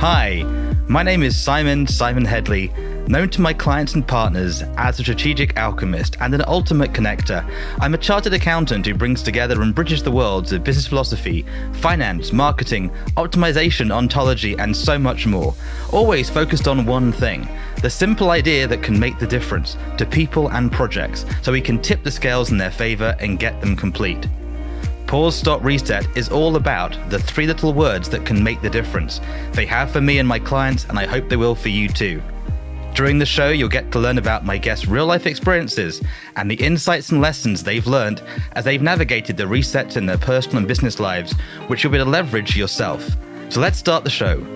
Hi, my name is Simon Hedley, known to my clients and partners as a Strategic Alchemist and an ultimate connector. I'm a chartered accountant who brings together and bridges the worlds of business philosophy, finance, marketing, optimization, ontology, and so much more. Always focused on one thing, the simple idea that can make the difference to people and projects so we can tip the scales in their favor and get them complete. Pause, Stop, Reset is all about the three little words that can make the difference. They have for me and my clients, and I hope they will for you too. During the show, you'll get to learn about my guests' real-life experiences and the insights and lessons they've learned as they've navigated the resets in their personal and business lives, which you'll be able to leverage yourself. So let's start the show.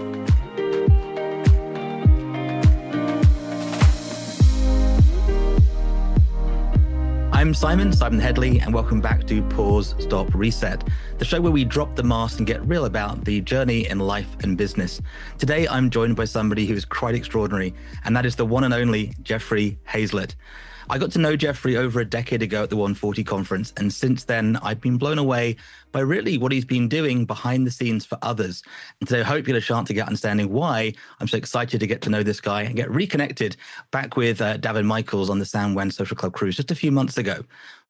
I'm Simon Hedley, and welcome back to Pause, Stop, Reset, the show where we drop the mask and get real about the journey in life and business. Today, I'm joined by somebody who is quite extraordinary, and that is the one and only Jeffrey Hayzlett. I got to know Jeffrey over a decade ago at the 140 conference, and since then, I've been blown away by really what he's been doing behind the scenes for others. And today, I hope you get a chance to get understanding why I'm so excited to get to know this guy and get reconnected back with David Michaels on the San Juan Social Club cruise just a few months ago.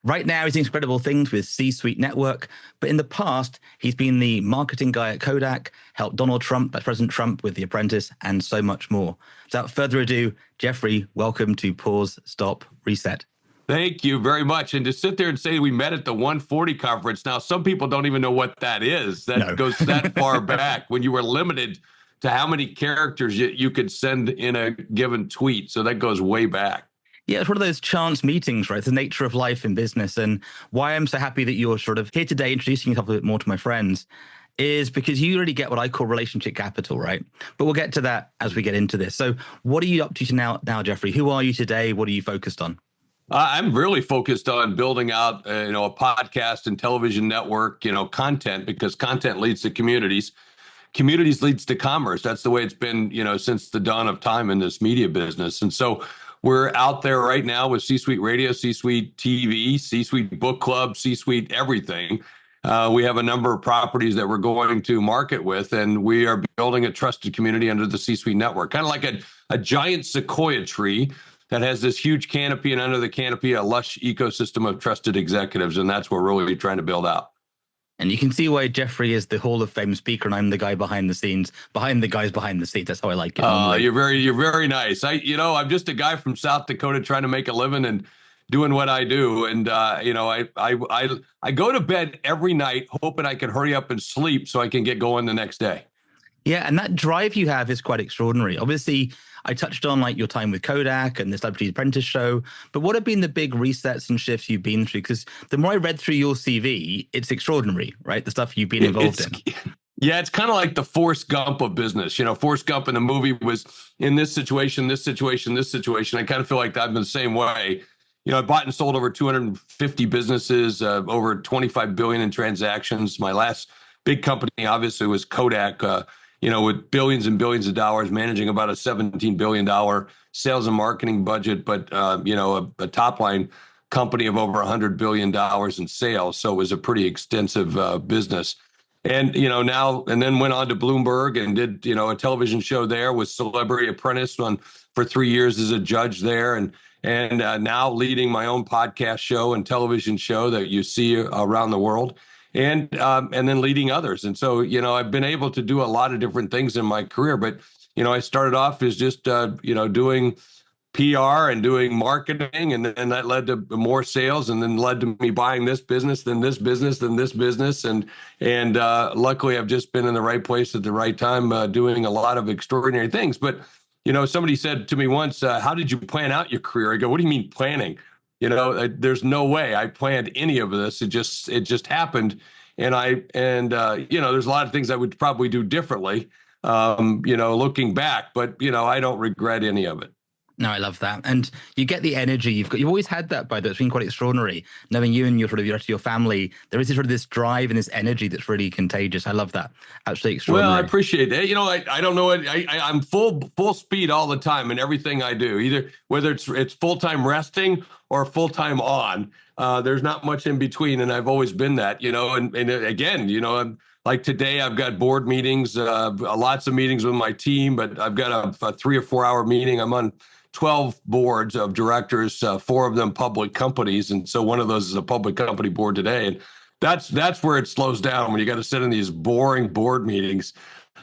Right now, he's doing incredible things with C-Suite Network, but in the past, he's been the marketing guy at Kodak, helped Donald Trump, President Trump, with The Apprentice, and so much more. Without further ado, Jeffrey, welcome to Pause, Stop, Reset. Thank you very much. And to sit there and say we met at the 140 conference, now some people don't even know what that is. That goes that far back when you were limited to how many characters you could send in a given tweet. So that goes way back. Yeah, it's one of those chance meetings, right? It's the nature of life in business. And why I'm so happy that you're sort of here today introducing yourself a bit more to my friends is because you really get what I call relationship capital, right? But we'll get to that as we get into this. So what are you up to now, Jeffrey? Who are you today? What are you focused on? I'm really focused on building out, a podcast and television network, content, because content leads to communities. Communities leads to commerce. That's the way it's been, since the dawn of time in this media business. And so we're out there right now with C-Suite Radio, C-Suite TV, C-Suite Book Club, C-Suite everything. We have a number of properties that we're going to market with, and we are building a trusted community under the C-Suite network, kind of like a giant sequoia tree that has this huge canopy, and under the canopy, a lush ecosystem of trusted executives, and that's what we're really trying to build out. And you can see why Jeffrey is the Hall of Fame speaker, and I'm the guy behind the scenes, behind the guys behind the seats. That's how I like it. You're very nice. I'm just a guy from South Dakota trying to make a living and doing what I do. And I go to bed every night hoping I can hurry up and sleep so I can get going the next day. Yeah, and that drive you have is quite extraordinary. Obviously, I touched on like your time with Kodak and the Celebrity Apprentice show, but what have been the big resets and shifts you've been through? Because the more I read through your CV, it's extraordinary, right? The stuff you've been involved in. Yeah, it's kind of like the Forrest Gump of business. Forrest Gump in the movie was in this situation. I kind of feel like I've been the same way. I bought and sold over 250 businesses, over 25 billion in transactions. My last big company, obviously, was Kodak, with billions and billions of dollars, managing about a $17 billion sales and marketing budget, but, a top line company of over $100 billion in sales. So it was a pretty extensive business. And, then went on to Bloomberg and did, a television show there with Celebrity Apprentice for 3 years as a judge there. And now leading my own podcast show and television show that you see around the world. And then leading others. And so, I've been able to do a lot of different things in my career, but, I started off as just, doing PR and doing marketing, and then that led to more sales, and then led to me buying this business, then this business, then this business. And luckily I've just been in the right place at the right time, doing a lot of extraordinary things. But, somebody said to me once, how did you plan out your career? I go, what do you mean planning? There's no way I planned any of this. It just happened. And there's a lot of things I would probably do differently, looking back, but, I don't regret any of it. No, I love that. And you get the energy you've always had that, by the way. It's been quite extraordinary. Knowing you and your rest of your family, there is this drive and this energy that's really contagious. I love that. Absolutely extraordinary. Well, I appreciate that. I don't know. I'm full speed all the time in everything I do, either whether it's full-time resting or full-time on. There's not much in between. And I've always been that, and again, like today, I've got board meetings, lots of meetings with my team, but I've got a 3 or 4 hour meeting. I'm on 12 boards of directors, 4 of them public companies. And so one of those is a public company board today. And that's where it slows down, when you got to sit in these boring board meetings.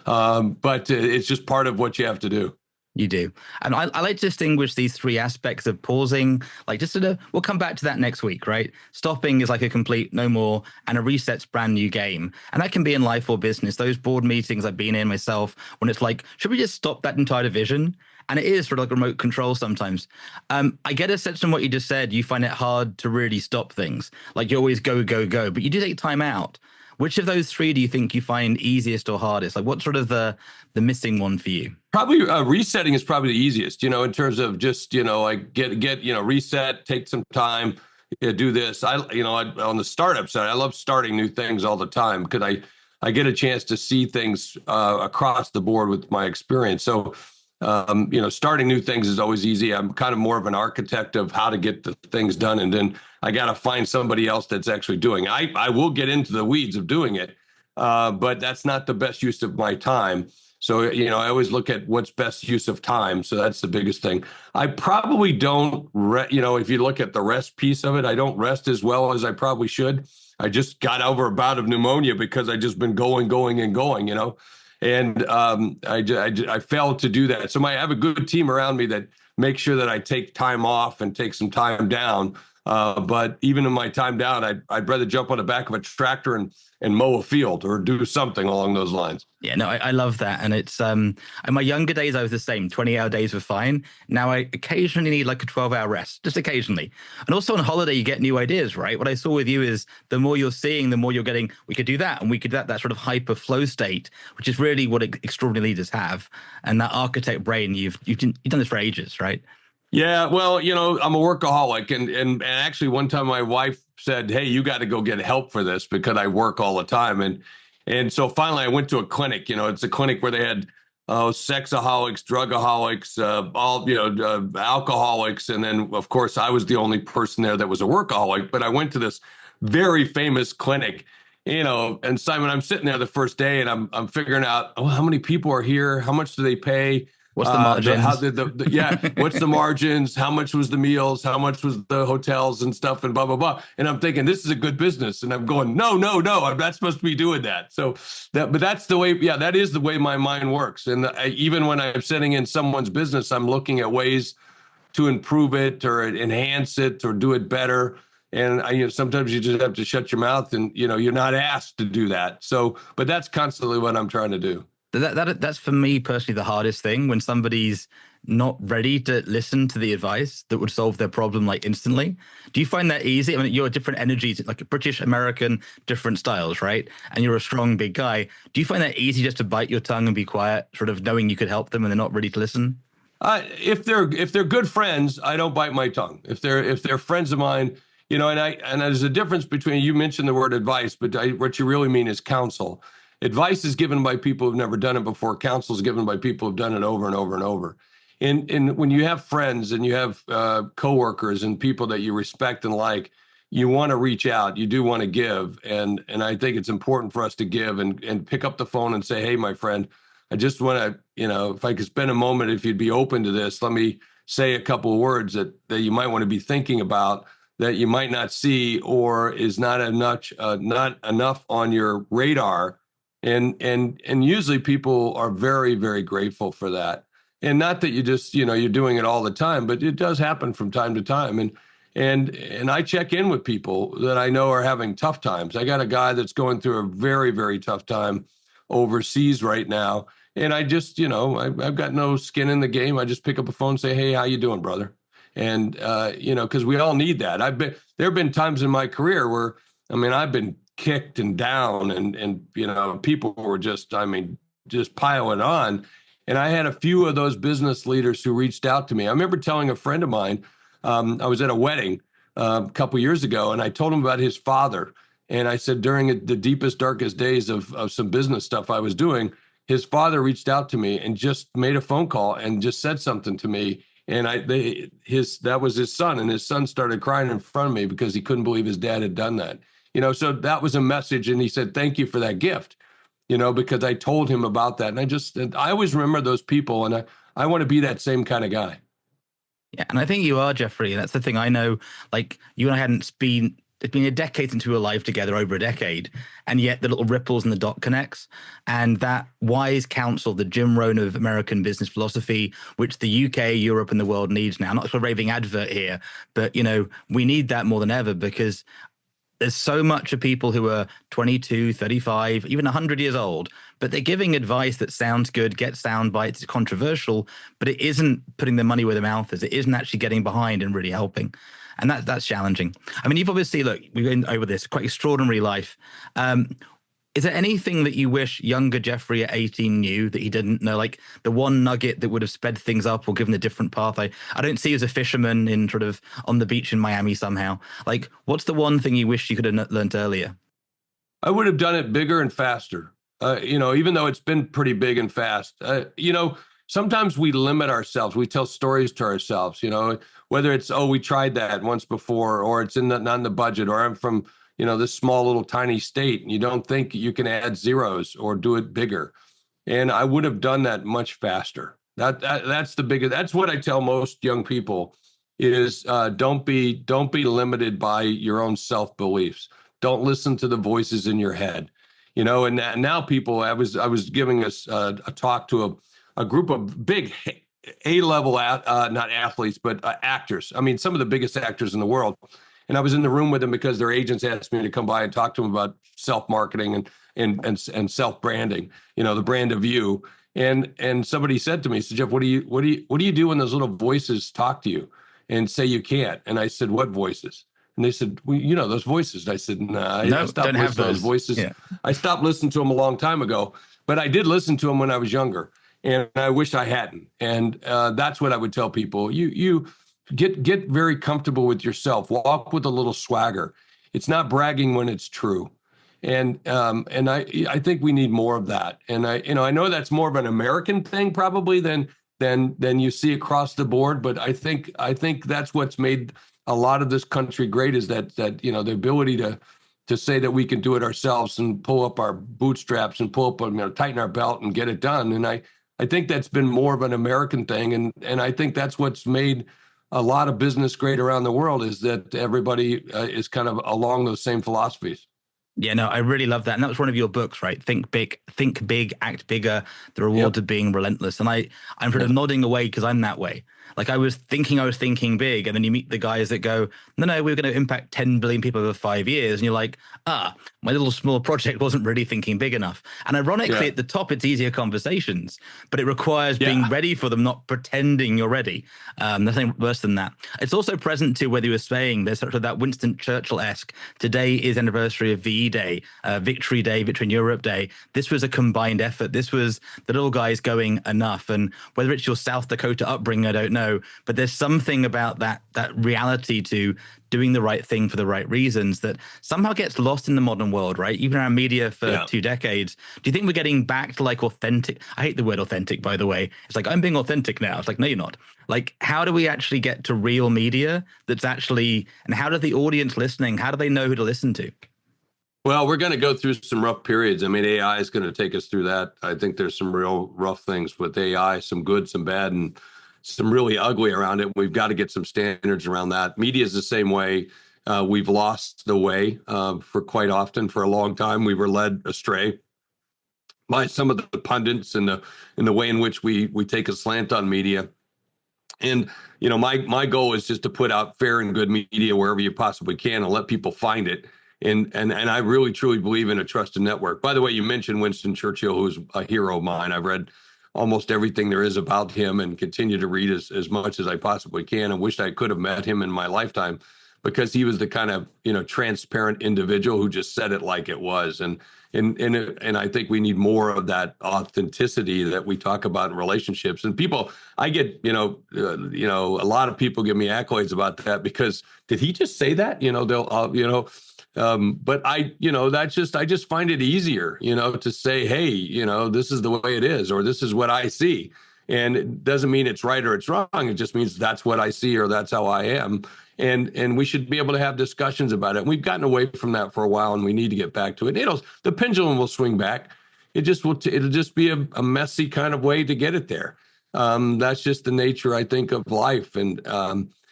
But it's just part of what you have to do. You do. And I like to distinguish these three aspects of pausing, like just sort of, we'll come back to that next week, right? Stopping is like a complete no more, and a reset's brand new game. And that can be in life or business. Those board meetings I've been in myself, when it's like, should we just stop that entire division? And it is sort of like remote control sometimes. I get a sense from what you just said, you find it hard to really stop things. Like you always go, go, go, but you do take time out. Which of those three do you think you find easiest or hardest? Like what's sort of the missing one for you? Probably resetting is probably the easiest, in terms of just, like get, reset, take some time, do this. On the startup side, I love starting new things all the time because I get a chance to see things across the board with my experience. So, starting new things is always easy. I'm kind of more of an architect of how to get the things done. And then I got to find somebody else that's actually doing it. I will get into the weeds of doing it, but that's not the best use of my time. So, I always look at what's best use of time. So that's the biggest thing. I probably don't, if you look at the rest piece of it, I don't rest as well as I probably should. I just got over a bout of pneumonia because I just been going, and going, and I failed to do that. So I have a good team around me that makes sure that I take time off and take some time down. But even in my time down, I'd rather jump on the back of a tractor and mow a field or do something along those lines. Yeah, no, I love that. And it's in my younger days, I was the same. 20-hour days were fine. Now I occasionally need like a 12-hour rest, just occasionally. And also on holiday, you get new ideas, right? What I saw with you is the more you're seeing, the more you're getting, we could do that. And we could that sort of hyper flow state, which is really what extraordinary leaders have. And that architect brain, you've done this for ages, right? Yeah, well, I'm a workaholic, and actually one time my wife said, "Hey, you got to go get help for this because I work all the time." And so finally I went to a clinic. It's a clinic where they had sexaholics, drugaholics, alcoholics, and then of course I was the only person there that was a workaholic. But I went to this very famous clinic, and Simon, I'm sitting there the first day, and I'm figuring out, how many people are here? How much do they pay? What's the margins? What's the margins? How much was the meals? How much was the hotels and stuff and blah, blah, blah. And I'm thinking, this is a good business. And I'm going, no, I'm not supposed to be doing that. So but that's the way, that is the way my mind works. And even when I'm sitting in someone's business, I'm looking at ways to improve it or enhance it or do it better. And sometimes you just have to shut your mouth and, you're not asked to do that. So, but that's constantly what I'm trying to do. That's for me personally the hardest thing, when somebody's not ready to listen to the advice that would solve their problem like instantly. Do you find that easy? I mean, you're different energies, like a British, American, different styles, right? And you're a strong, big guy. Do you find that easy just to bite your tongue and be quiet, sort of knowing you could help them and they're not ready to listen? If they're good friends, I don't bite my tongue. If they're friends of mine, and there's a difference between, you mentioned the word advice, but what you really mean is counsel. Advice is given by people who've never done it before. Counsel is given by people who've done it over and over and over. And when you have friends and you have coworkers and people that you respect and like, you want to reach out. You do want to give. And I think it's important for us to give and pick up the phone and say, hey, my friend, I just want to, if I could spend a moment, if you'd be open to this, let me say a couple of words that you might want to be thinking about, that you might not see or is not enough on your radar. And usually people are very, very grateful for that. And not that you just, you're doing it all the time, but it does happen from time to time. And I check in with people that I know are having tough times. I got a guy that's going through a very, very tough time overseas right now. And I just, I've got no skin in the game. I just pick up a phone and say, hey, how you doing, brother? And, because we all need that. There have been times in my career where, I've been kicked and down and people were just piling on. And I had a few of those business leaders who reached out to me. I remember telling a friend of mine, I was at a wedding a couple years ago, and I told him about his father. And I said, during the deepest, darkest days of some business stuff I was doing, his father reached out to me and just made a phone call and just said something to me. And that was his son, and his son started crying in front of me because he couldn't believe his dad had done that. So that was a message. And he said, thank you for that gift. because I told him about that. And I always remember those people, and I want to be that same kind of guy. Yeah, and I think you are, Jeffrey. That's the thing. I know, like, you and I hadn't been, it's been a decade since we were alive together, over a decade, and yet the little ripples and the dot connects. And that wise counsel, the Jim Rohn of American business philosophy, which the UK, Europe, and the world needs now. Not a raving advert here, but, we need that more than ever, because there's so much of people who are 22, 35, even 100 years old, but they're giving advice that sounds good, gets sound bites, it's controversial, but it isn't putting their money where their mouth is. It isn't actually getting behind and really helping. And that's challenging. I mean, you've obviously, look, we've been over this, quite extraordinary life. Is there anything that you wish younger Jeffrey at 18 knew that he didn't know, like the one nugget that would have sped things up or given a different path? I don't see you as a fisherman in sort of on the beach in Miami somehow. Like, what's the one thing you wish you could have learned earlier? I would have done it bigger and faster. Even though it's been pretty big and fast, sometimes we limit ourselves. We tell stories to ourselves, whether it's, oh, we tried that once before, or it's not in the budget, or I'm from, this small little tiny state, and you don't think you can add zeros or do it bigger. And I would have done that much faster. That's the biggest. That's what I tell most young people is don't be limited by your own self-beliefs. Don't listen to the voices in your head. And now people, I was giving us a talk to a group of big A-level, not athletes, but actors. I mean, some of the biggest actors in the world. And I was in the room with them because their agents asked me to come by and talk to them about self-marketing and self-branding, the brand of you. And somebody said to me, so Jeff, what do you do when those little voices talk to you and say you can't? And I said, what voices? And they said, well, those voices. And I said, nah, I stopped listening to those voices. Yeah. I stopped listening to them a long time ago, but I did listen to them when I was younger, and I wish I hadn't. And that's what I would tell people. You get very comfortable with yourself. Walk with a little swagger. It's not bragging when it's true. And I think we need more of that. And I know that's more of an American thing probably than you see across the board. But I think that's what's made a lot of this country great, is that the ability to say that we can do it ourselves and pull up our bootstraps and tighten our belt and get it done. And I think that's been more of an American thing. And I think that's what's made a lot of business great around the world, is that everybody is kind of along those same philosophies. Yeah, no, I really love that. And that was one of your books, right? Think big, act bigger, the reward of being relentless. And I'm sort of nodding away because I'm that way. Like I was thinking big, and then you meet the guys that go, no, we're going to impact 10 billion people over 5 years. And you're like, my little small project wasn't really thinking big enough. And ironically, at the top, it's easier conversations, but it requires being ready for them, not pretending you're ready. There's nothing worse than that. It's also present to whether you were saying there's sort of that Winston Churchill-esque, today is anniversary of VE Day, Victory Day, Victory in Europe Day. This was a combined effort. This was the little guys going enough. And whether it's your South Dakota upbringing, I don't know, but there's something about that reality to doing the right thing for the right reasons that somehow gets lost in the modern world, right? Even around media for 2 decades. Do you think we're getting back to like authentic? I hate the word authentic, by the way. It's like, I'm being authentic now. It's like, no, you're not. Like, how do we actually get to real media that's actually, and how does the audience listening, how do they know who to listen to? Well, we're going to go through some rough periods. I mean, AI is going to take us through that. I think there's some real rough things with AI, some good, some bad, and some really ugly around it. We've got to get some standards around that. Media is the same way. We've lost the way for quite often. For a long time, we were led astray by some of the pundits and the way in which we take a slant on media. And my goal is just to put out fair and good media wherever you possibly can and let people find it. And I really truly believe in a trusted network. By the way, you mentioned Winston Churchill, who's a hero of mine. I've read almost everything there is about him and continue to read as much as I possibly can. I wish I could have met him in my lifetime, because he was the kind of transparent individual who just said it like it was. And I think we need more of that authenticity that we talk about in relationships. And people, I get a lot of people give me accolades about that, because did he just say that? But I just find it easier, to say, hey, this is the way it is, or this is what I see. And it doesn't mean it's right or it's wrong. It just means that's what I see, or that's how I am. And we should be able to have discussions about it. And we've gotten away from that for a while, and we need to get back to it. The pendulum will swing back. it'll just be a messy kind of way to get it there. That's just the nature, I think, of life. And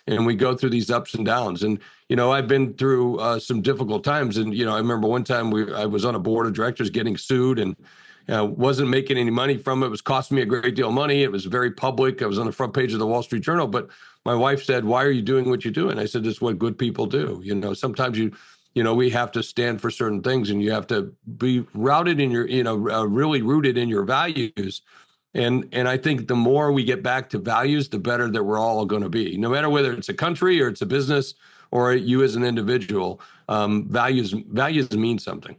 we go through these ups and downs. And, I've been through some difficult times. And, I remember one time I was on a board of directors getting sued and wasn't making any money from it. It was costing me a great deal of money. It was very public. I was on the front page of the Wall Street Journal. But my wife said, "Why are you doing what you're doing?" I said, "It's what good people do. Sometimes we have to stand for certain things, and you have to be routed in your, really rooted in your values." And I think the more we get back to values, the better that we're all going to be. No matter whether it's a country or it's a business or you as an individual, values mean something.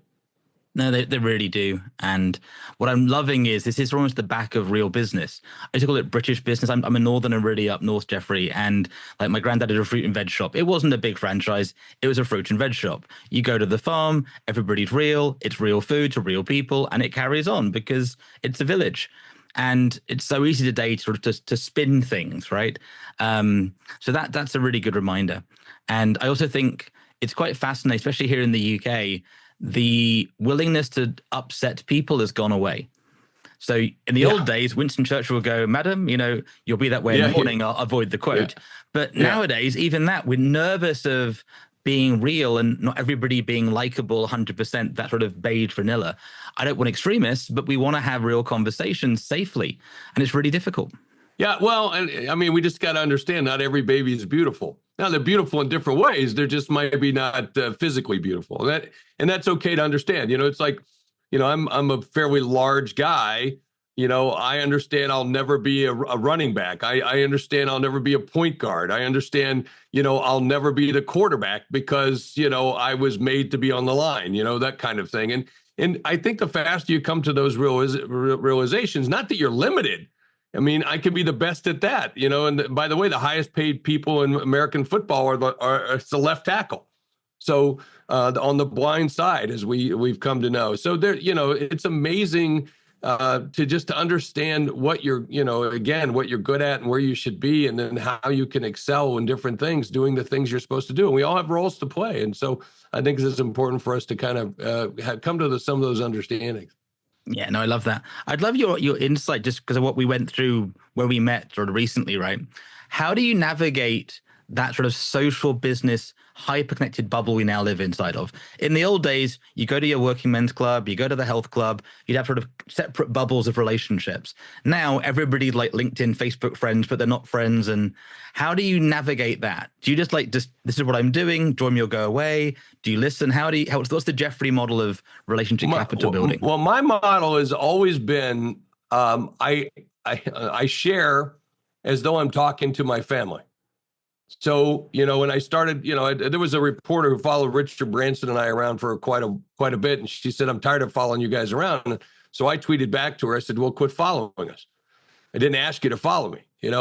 No, they really do. And what I'm loving is this is almost the back of real business. I used to call it British business. I'm a northerner really up north, Jeffrey. And like my granddad had a fruit and veg shop. It wasn't a big franchise. It was a fruit and veg shop. You go to the farm, everybody's real. It's real food to real people. And it carries on because it's a village. And it's so easy today to spin things, right? So that's a really good reminder. And I also think it's quite fascinating, especially here in the UK, the willingness to upset people has gone away. So in the old days, Winston Churchill would go, "Madam, you'll be that way in the morning." I'll avoid the quote. Yeah. But nowadays, even that, we're nervous of being real and not everybody being likable 100%, that sort of beige vanilla. I don't want extremists, but we want to have real conversations safely. And it's really difficult. Yeah, well, and I mean, we just got to understand not every baby is beautiful. Now, they're beautiful in different ways. They're just might be not physically beautiful. And that's okay to understand. It's like, I'm a fairly large guy. I understand I'll never be a running back. I understand I'll never be a point guard. I understand, I'll never be the quarterback because, I was made to be on the line, that kind of thing. And I think the faster you come to those realizations, not that you're limited. I mean, I can be the best at that, and by the way, the highest paid people in American football are the left tackle. So on the blind side, as we've come to know. So there, it's amazing to understand what you're, what you're good at and where you should be, and then how you can excel in different things, doing the things you're supposed to do. And we all have roles to play. And so I think it's important for us to kind of come to some of those understandings. Yeah, no, I love that. I'd love your insight just because of what we went through when we met sort of recently, right? How do you navigate that sort of social business, hyper-connected bubble we now live inside of? In the old days, you go to your working men's club, you go to the health club, you'd have sort of separate bubbles of relationships. Now, everybody's like LinkedIn, Facebook friends, but they're not friends. And how do you navigate that? Do you just this is what I'm doing, join me or go away? Do you listen? What's the Jeffrey model of relationship capital building? Well, my model has always been, I share as though I'm talking to my family. So, when I started, there was a reporter who followed Richard Branson and I around for quite a bit. And she said, "I'm tired of following you guys around." So I tweeted back to her. I said, "Well, quit following us. I didn't ask you to follow me, and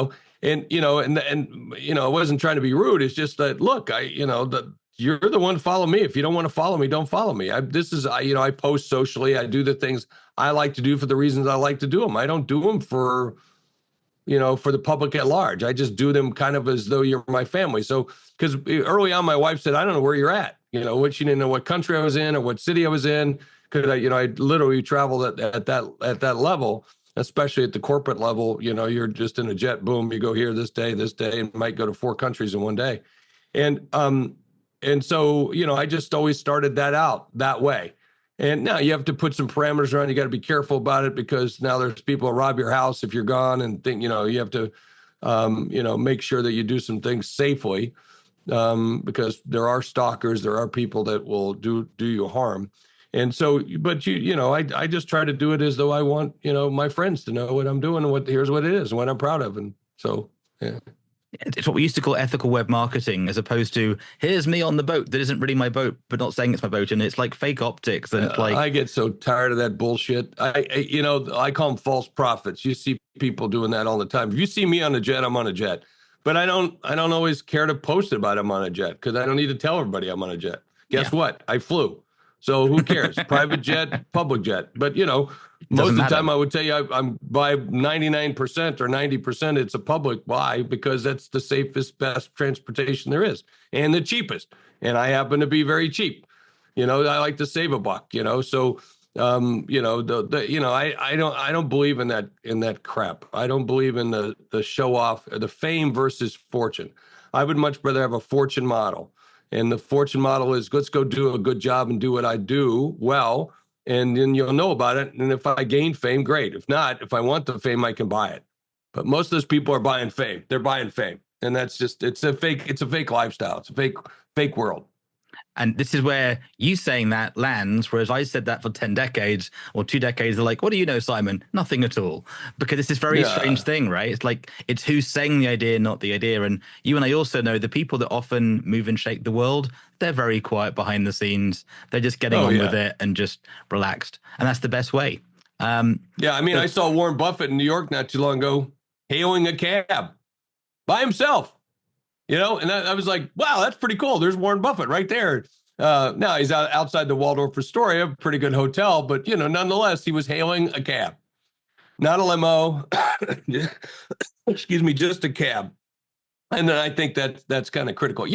I wasn't trying to be rude. It's just that, look, you're the one to follow me. If you don't want to follow me, don't follow me. I post socially. I do the things I like to do for the reasons I like to do them. I don't do them for the public at large. I just do them kind of as though you're my family." So, because early on, my wife said, "I don't know where you're at." She didn't know what country I was in or what city I was in. Because I literally traveled at that level, especially at the corporate level. You're just in a jet, boom, you go here this day, and might go to 4 countries in one day. And so, I just always started that out that way. And now you have to put some parameters around. You got to be careful about it because now there's people who rob your house if you're gone, and you have to, make sure that you do some things safely, because there are stalkers, there are people that will do you harm. And so, but I just try to do it as though I want, my friends to know what I'm doing and here's what it is and what I'm proud of. And so, yeah. It's what we used to call ethical web marketing, as opposed to here's me on the boat that isn't really my boat, but not saying it's my boat, and it's like fake optics. And it's like, I get so tired of that bullshit. I call them false prophets. You see people doing that all the time. If you see me on a jet, I'm on a jet, but I don't always care to post about I'm on a jet because I don't need to tell everybody I'm on a jet. Guess what? I flew. So who cares? Private jet, public jet. But, most of the time I would tell you I'm by 99% or 90%, it's a public. Why? Because that's the safest, best transportation there is and the cheapest. And I happen to be very cheap. I like to save a buck, so I don't believe in that crap. I don't believe in the show off, the fame versus fortune. I would much rather have a fortune model. And the fortune model is, let's go do a good job and do what I do well, and then you'll know about it. And if I gain fame, great. If not, if I want the fame, I can buy it. But most of those people are buying fame. They're buying fame. And that's just, it's a fake lifestyle. It's a fake world. And this is where you saying that lands, whereas I said that for 10 decades or 2 decades. They're like, what do you know, Simon? Nothing at all. Because it's this very strange thing, right? It's like, it's who's saying the idea, not the idea. And you and I also know the people that often move and shake the world, they're very quiet behind the scenes. They're just getting on with it and just relaxed. And that's the best way. I saw Warren Buffett in New York not too long ago hailing a cab by himself. And I was like, wow, that's pretty cool. There's Warren Buffett right there. Now he's outside the Waldorf Astoria, pretty good hotel, but nonetheless, he was hailing a cab, not a limo. Excuse me, just a cab. And then I think that's kind of critical.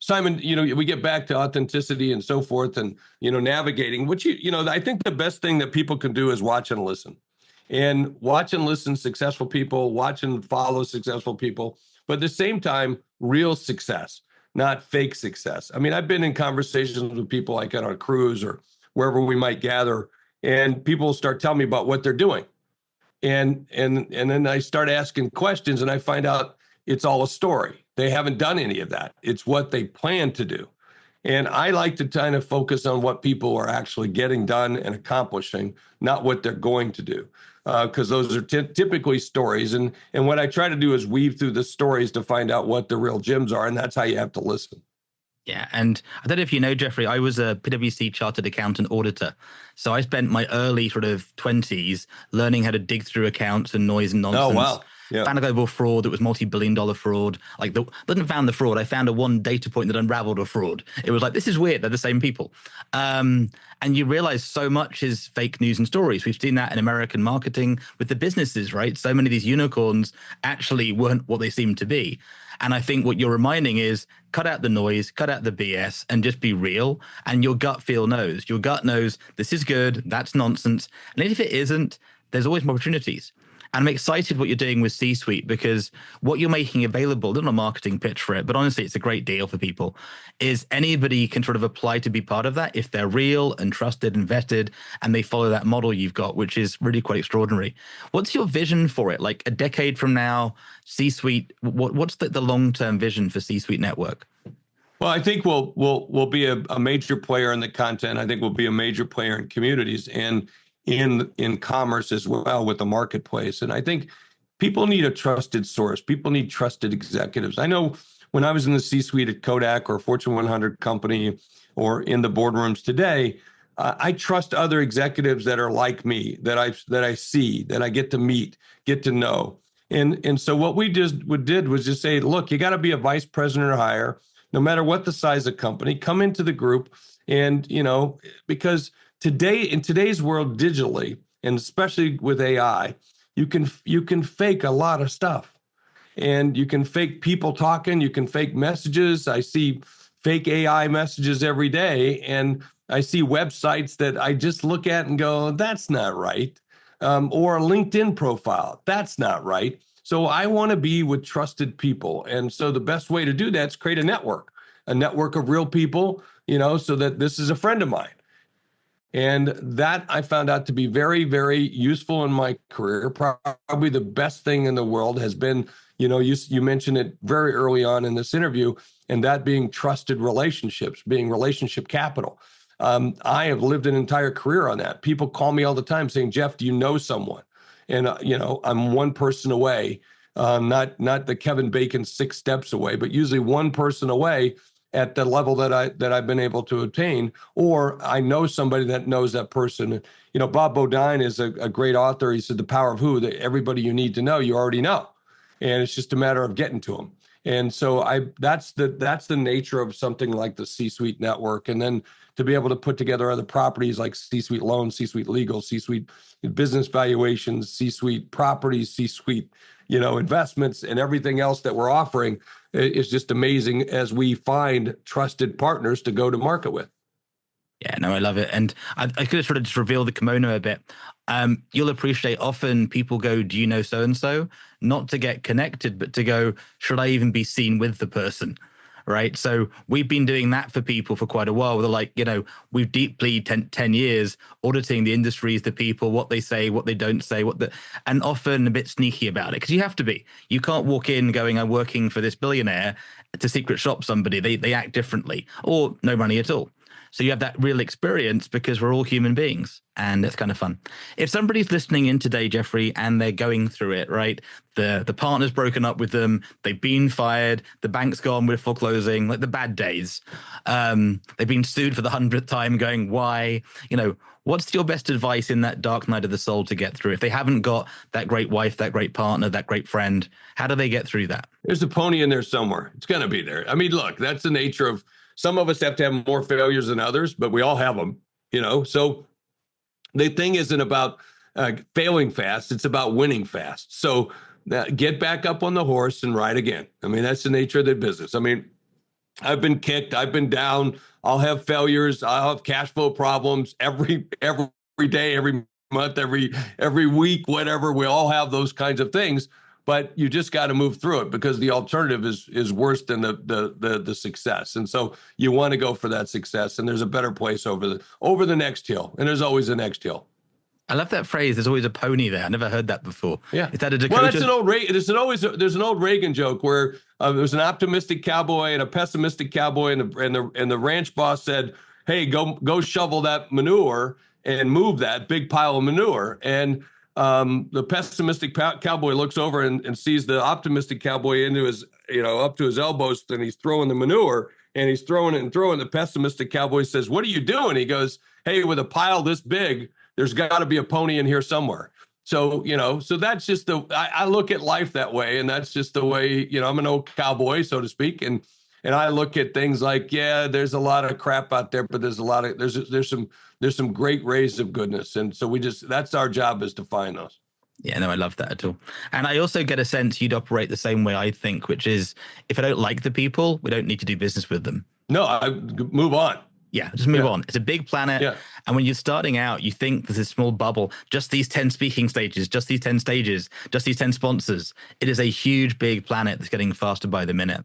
Simon, we get back to authenticity and so forth, and navigating. Which I think the best thing that people can do is watch and listen, successful people, watch and follow successful people. But at the same time, real success, not fake success. I mean, I've been in conversations with people like on a cruise or wherever we might gather, and people start telling me about what they're doing. And then I start asking questions, and I find out it's all a story. They haven't done any of that. It's what they plan to do. And I like to kind of focus on what people are actually getting done and accomplishing, not what they're going to do. Because those are typically stories. And what I try to do is weave through the stories to find out what the real gems are. And that's how you have to listen. Yeah. And I don't know if you know, Jeffrey, I was a PwC chartered accountant auditor. So I spent my early sort of 20s learning how to dig through accounts and noise and nonsense. Oh, wow. Yeah. Found a global fraud that was multi-billion-dollar fraud. Didn't found the fraud. I found a one data point that unraveled a fraud. It was like, this is weird. They're the same people. And you realize so much is fake news and stories. We've seen that in American marketing with the businesses, right? So many of these unicorns actually weren't what they seemed to be. And I think what you're reminding is cut out the noise, cut out the BS, and just be real. And your gut feel knows. Your gut knows this is good, that's nonsense. And if it isn't, there's always more opportunities. And I'm excited what you're doing with C-Suite, because what you're making available, not a marketing pitch for it, but honestly, it's a great deal for people, is anybody can sort of apply to be part of that if they're real and trusted and vetted, and they follow that model you've got, which is really quite extraordinary. What's your vision for it? Like a decade from now, C-Suite, what's the long-term vision for C-Suite Network? Well, I think we'll be a major player in the content. I think we'll be a major player in communities and in commerce as well with the marketplace. And I think people need a trusted source. People need trusted executives. I know when I was in the C-suite at Kodak or a Fortune 100 company or in the boardrooms today, I trust other executives that are like me, that I see, that I get to meet, get to know. And so what we did was just say, look, you got to be a vice president or higher, no matter what the size of company, come into the group. And, because today, in today's world digitally, and especially with AI, you can fake a lot of stuff. And you can fake people talking, you can fake messages. I see fake AI messages every day, and I see websites that I just look at and go, that's not right. Or a LinkedIn profile, that's not right. So I want to be with trusted people. And so the best way to do that is create a network of real people, so that this is a friend of mine. And that I found out to be very, very useful in my career. Probably the best thing in the world has been, you mentioned it very early on in this interview, and that being trusted relationships, being relationship capital. I have lived an entire career on that. People call me all the time saying, Jeff, do you know someone? And, I'm one person away, not the Kevin Bacon 6 steps away, but usually one person away at the level that I've been able to obtain, or I know somebody that knows that person. Bob Bodine is a great author. He said, the power of who, that everybody you need to know, you already know. And it's just a matter of getting to them. And so that's the nature of something like the C-Suite network. And then to be able to put together other properties like C-Suite loans, C-Suite legal, C-Suite business valuations, C-Suite properties, C-Suite, investments, and everything else that we're offering is just amazing as we find trusted partners to go to market with. Yeah, no, I love it. And I could sort of just reveal the kimono a bit. You'll appreciate often people go, do you know so and so? Not to get connected, but to go, should I even be seen with the person? Right. So we've been doing that for people for quite a while. They're like, we've deeply 10 years auditing the industries, the people, what they say, what they don't say, and often a bit sneaky about it because you have to be. You can't walk in going, I'm working for this billionaire to secret shop somebody. They act differently or no money at all. So you have that real experience because we're all human beings and it's kind of fun. If somebody's listening in today, Jeffrey, and they're going through it, right? The partner's broken up with them, they've been fired, the bank's gone with foreclosing, like the bad days. They've been sued for the 100th time going, why? What's your best advice in that dark night of the soul to get through? If they haven't got that great wife, that great partner, that great friend, how do they get through that? There's a pony in there somewhere. It's going to be there. I mean, look, that's the nature of some of us have to have more failures than others, but we all have them, So the thing isn't about failing fast. It's about winning fast. So get back up on the horse and ride again. I mean, that's the nature of the business. I mean, I've been kicked. I've been down. I'll have failures. I'll have cash flow problems every day, every month, every week, whatever. We all have those kinds of things. But you just got to move through it because the alternative is worse than the success. And so you want to go for that success. And there's a better place over the next hill. And there's always a next hill. I love that phrase. There's always a pony there. I never heard that before. Yeah. Is that a Dakota? Well, that's an old there's an old Reagan joke where there's an optimistic cowboy and a pessimistic cowboy, and the ranch boss said, "Hey, go shovel that manure and move that big pile of manure." And the pessimistic cowboy looks over and sees the optimistic cowboy into his, up to his elbows, and he's throwing the manure and he's throwing it and throwing. The pessimistic cowboy says, "What are you doing?" He goes, "Hey, with a pile this big, there's got to be a pony in here somewhere." So, so that's just I look at life that way. And that's just the way, I'm an old cowboy, so to speak. And I look at things like, yeah, there's a lot of crap out there, but there's some great rays of goodness. And so that's our job, is to find those. Yeah, no, I love that at all. And I also get a sense you'd operate the same way I think, which is if I don't like the people, we don't need to do business with them. No, I move on. Yeah, just move on. It's a big planet. Yeah. And when you're starting out, you think there's a small bubble, just these 10 speaking stages, just these 10 stages, just these 10 sponsors. It is a huge, big planet that's getting faster by the minute.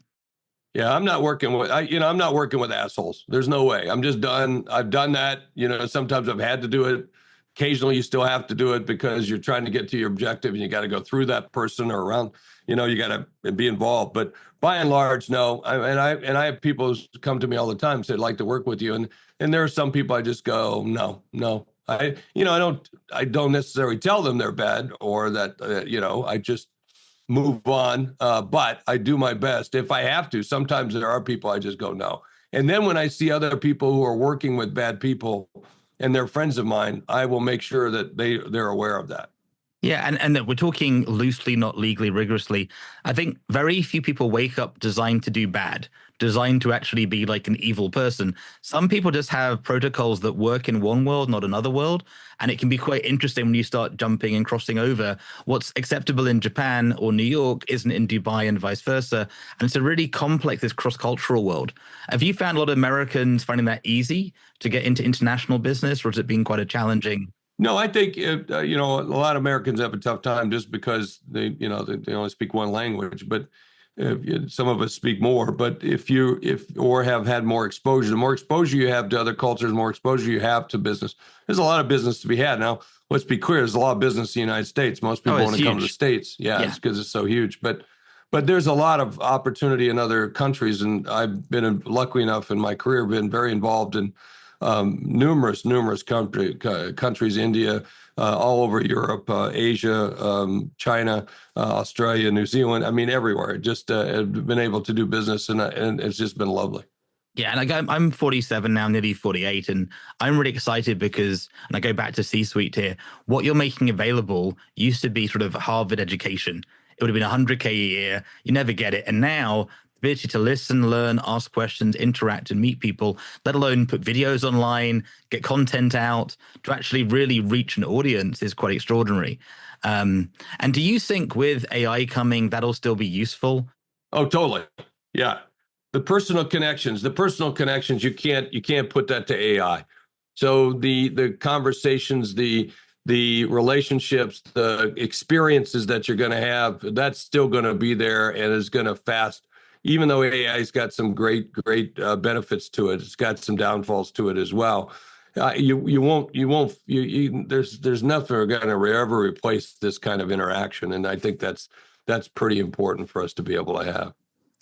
Yeah, I'm not working with assholes. There's no way. I'm just done. I've done that. Sometimes I've had to do it. Occasionally, you still have to do it because you're trying to get to your objective, and you got to go through that person or around. You got to be involved. But by and large, no. I have people come to me all the time, say, "I'd like to work with you," and there are some people I just go, no. I don't necessarily tell them they're bad or that I just move on. But I do my best if I have to. Sometimes there are people I just go no. And then when I see other people who are working with bad people and they're friends of mine, I will make sure that they're aware of that. Yeah, and that we're talking loosely, not legally, rigorously. I think very few people wake up designed to do bad, designed to actually be like an evil person. Some people just have protocols that work in one world, not another world. And it can be quite interesting when you start jumping and crossing over. What's acceptable in Japan or New York isn't in Dubai and vice versa. And it's a really complex, this cross-cultural world. Have you found a lot of Americans finding that easy to get into international business, or has it been quite a challenging? No, I think a lot of Americans have a tough time just because they only speak one language. But some of us speak more. But or have had more exposure, the more exposure you have to other cultures, the more exposure you have to business. There's a lot of business to be had. Now, let's be clear: there's a lot of business in the United States. Most people want to come to the States. Yeah. It's because it's so huge. But there's a lot of opportunity in other countries, and I've been lucky enough in my career, been very involved in numerous countries, India, all over Europe, Asia, China, Australia, New Zealand. I mean, everywhere. Just been able to do business, and it's just been lovely. Yeah, and I'm 47 now, nearly 48, and I'm really excited because, and I go back to C-suite here, what you're making available used to be sort of Harvard education. It would have been 100K a year. You never get it. And now the ability to listen, learn, ask questions, interact, and meet people, let alone put videos online, get content out, to actually really reach an audience is quite extraordinary. And do you think with AI coming, that'll still be useful? Oh, totally. Yeah. The personal connections, you can't put that to AI. So the conversations, the relationships, the experiences that you're going to have, that's still going to be there and is going to fast. Even though AI's got some great benefits to it, it's got some downfalls to it as well. There's nothing going to ever replace this kind of interaction, and I think that's pretty important for us to be able to have.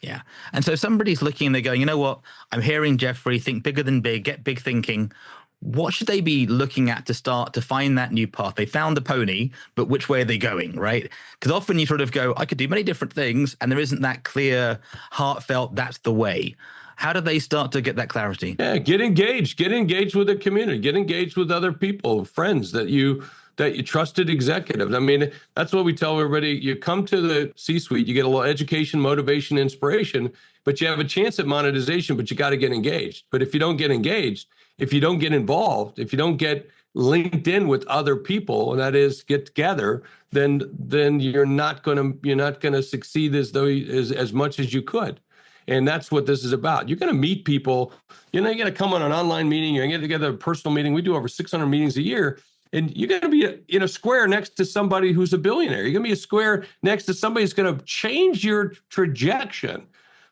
Yeah. And so if somebody's looking and they're going, you know what, I'm hearing Jeffrey, think bigger than big, get big thinking. What should they be looking at to start to find that new path? They found the pony, but which way are they going, right? Because often you sort of go, I could do many different things, and there isn't that clear, heartfelt, that's the way. How do they start to get that clarity? Yeah, get engaged with the community, get engaged with other people, friends that you trusted executives. I mean, that's what we tell everybody. You come to the C-suite, you get a little education, motivation, inspiration, but you have a chance at monetization, but you got to get engaged. But if you don't get engaged, if you don't get involved, if you don't get linked in with other people, and that is get together, then you're not gonna succeed as much as you could. And that's what this is about. You're going to meet people. You're going to come on an online meeting. You're going to get together a personal meeting. We do over 600 meetings a year. And you're going to be in a square next to somebody who's a billionaire. You're going to be a square next to somebody who's going to change your trajectory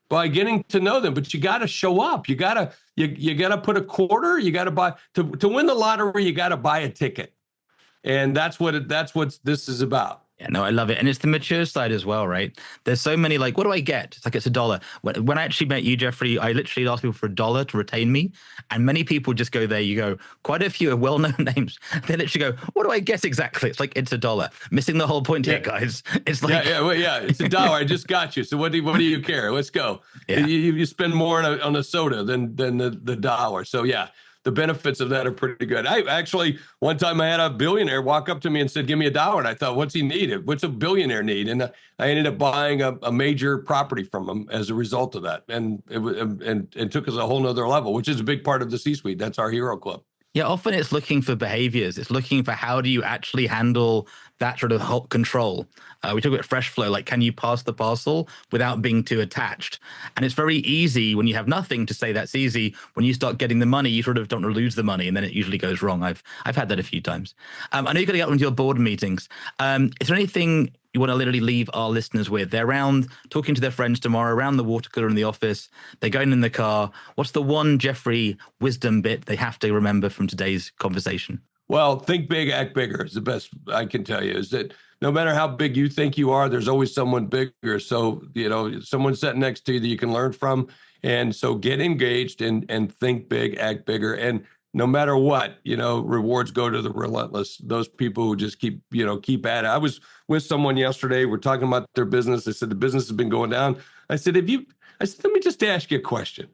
by getting to know them. But you got to show up. You got to put a quarter. You got to buy to win the lottery. You got to buy a ticket. And that's what this is about. Yeah, no, I love it. And it's the mature side as well, right? There's so many like, what do I get? It's like, it's $1. When I actually met you, Jeffrey, I literally asked people for $1 to retain me. And many people just go there. You go, quite a few are well-known names. They literally go, what do I get exactly? It's like, it's $1. Missing the whole point here, guys. It's like, it's $1. I just got you. So what do you care? Let's go. Yeah. You spend more on a soda than the dollar. So yeah. The benefits of that are pretty good. I actually, one time I had a billionaire walk up to me and said, give me $1. And I thought, what's he need? What's a billionaire need? And I ended up buying a major property from him as a result of that. And it took us a whole nother level, which is a big part of the C-suite. That's our hero club. Yeah, often it's looking for behaviors. It's looking for how do you actually handle that sort of control. We talk about fresh flow, like can you pass the parcel without being too attached? And it's very easy when you have nothing to say that's easy. When you start getting the money, you sort of don't want to lose the money, and then it usually goes wrong. I've had that a few times. I know you've got to get onto your board meetings. Is there anything you want to literally leave our listeners with? They're around talking to their friends tomorrow, around the water cooler in the office. They're going in the car. What's the one Jeffrey wisdom bit they have to remember from today's conversation? Well, think big, act bigger is the best I can tell you. Is that no matter how big you think you are, there's always someone bigger. So, someone sitting next to you that you can learn from. And so get engaged and think big, act bigger. And no matter what, rewards go to the relentless, those people who just keep at it. I was with someone yesterday. We're talking about their business. They said the business has been going down. I said, let me just ask you a question.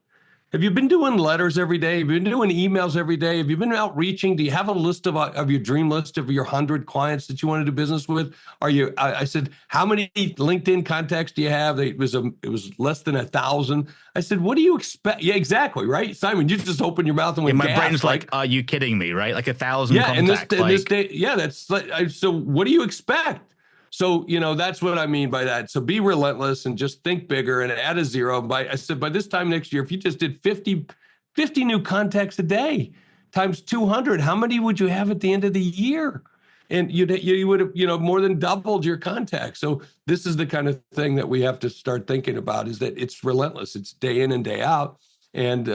Have you been doing letters every day? Have you been doing emails every day? Have you been outreaching? Do you have a list of your dream list of your 100 clients that you want to do business with? I said, how many LinkedIn contacts do you have? It was less than 1,000. I said, what do you expect? Yeah, exactly. Right. Simon, you just open your mouth and went, my brain's like, are you kidding me? Right. Like 1,000 contacts. In this day, yeah, that's like, so what do you expect? So, that's what I mean by that. So be relentless and just think bigger and add a zero. I said, by this time next year, if you just did 50 new contacts a day times 200, how many would you have at the end of the year? And you would have, more than doubled your contacts. So this is the kind of thing that we have to start thinking about, is that it's relentless. It's day in and day out. And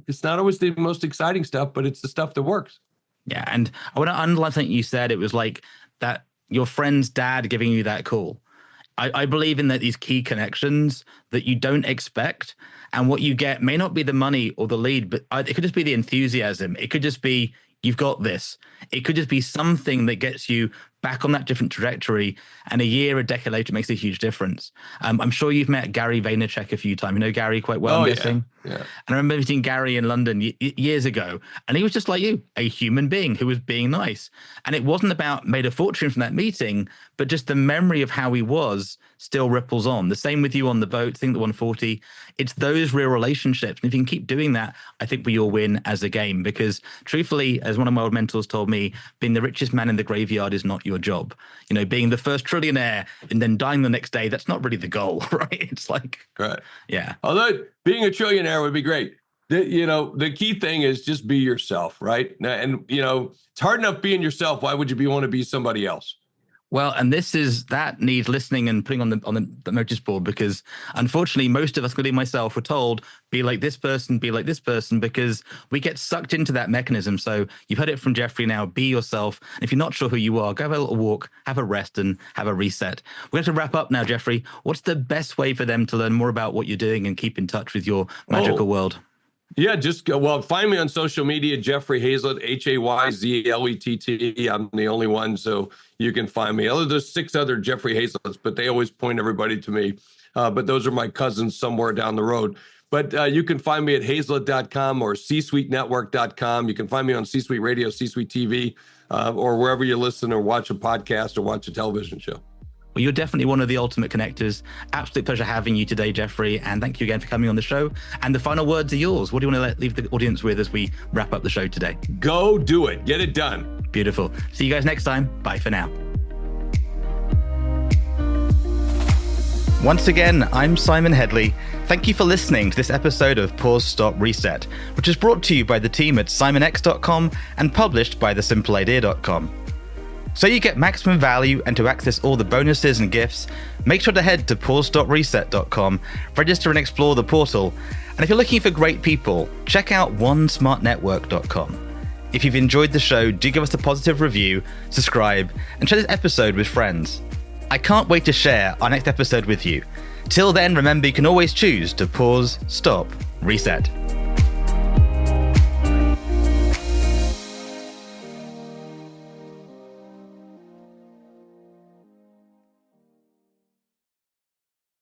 it's not always the most exciting stuff, but it's the stuff that works. Yeah. And I want to underline something you said. It was like that your friend's dad giving you that call. I believe in these key connections that you don't expect. And what you get may not be the money or the lead, but it could just be the enthusiasm. It could just be, you've got this. It could just be something that gets you back on that different trajectory. And a year, a decade later, makes a huge difference. I'm sure you've met Gary Vaynerchuk a few times. You know Gary quite well, I'm guessing. Yeah. And I remember meeting Gary in London years ago. And he was just like you, a human being who was being nice. And it wasn't about made a fortune from that meeting, but just the memory of how he was still ripples on. The same with you on the boat, think the 140. It's those real relationships. And if you can keep doing that, I think we all win as a game. Because truthfully, as one of my old mentors told me, being the richest man in the graveyard is not your job. Being the first trillionaire and then dying the next day, that's not really the goal, right? It's like, right. Yeah. Although being a trillionaire would be great. The key thing is just be yourself, right? And it's hard enough being yourself. Why would you want to be somebody else? Well, and that needs listening and putting on the notice board, because unfortunately, most of us, including myself, were told, be like this person, because we get sucked into that mechanism. So you've heard it from Jeffrey now, be yourself. And if you're not sure who you are, go have a little walk, have a rest, and have a reset. We're going to wrap up now, Jeffrey. What's the best way for them to learn more about what you're doing and keep in touch with your magical world? Yeah, find me on social media, Jeffrey Hayzlett, Hayzlett. I'm the only one, so you can find me. There's 6 other Jeffrey Hayzletts, but they always point everybody to me. But those are my cousins somewhere down the road. But you can find me at hayzlett.com or csuitenetwork.com. You can find me on C-Suite Radio, C-Suite TV, or wherever you listen or watch a podcast or watch a television show. Well, you're definitely one of the ultimate connectors. Absolute pleasure having you today, Jeffrey. And thank you again for coming on the show. And the final words are yours. What do you want to leave the audience with as we wrap up the show today? Go do it. Get it done. Beautiful. See you guys next time. Bye for now. Once again, I'm Simon Hedley. Thank you for listening to this episode of Pause, Stop, Reset, which is brought to you by the team at simonx.com and published by thesimpleidea.com. So you get maximum value, and to access all the bonuses and gifts, make sure to head to pause.reset.com, register and explore the portal. And if you're looking for great people, check out onesmartnetwork.com. If you've enjoyed the show, do give us a positive review, subscribe, and share this episode with friends. I can't wait to share our next episode with you. Till then, remember, you can always choose to pause, stop, reset.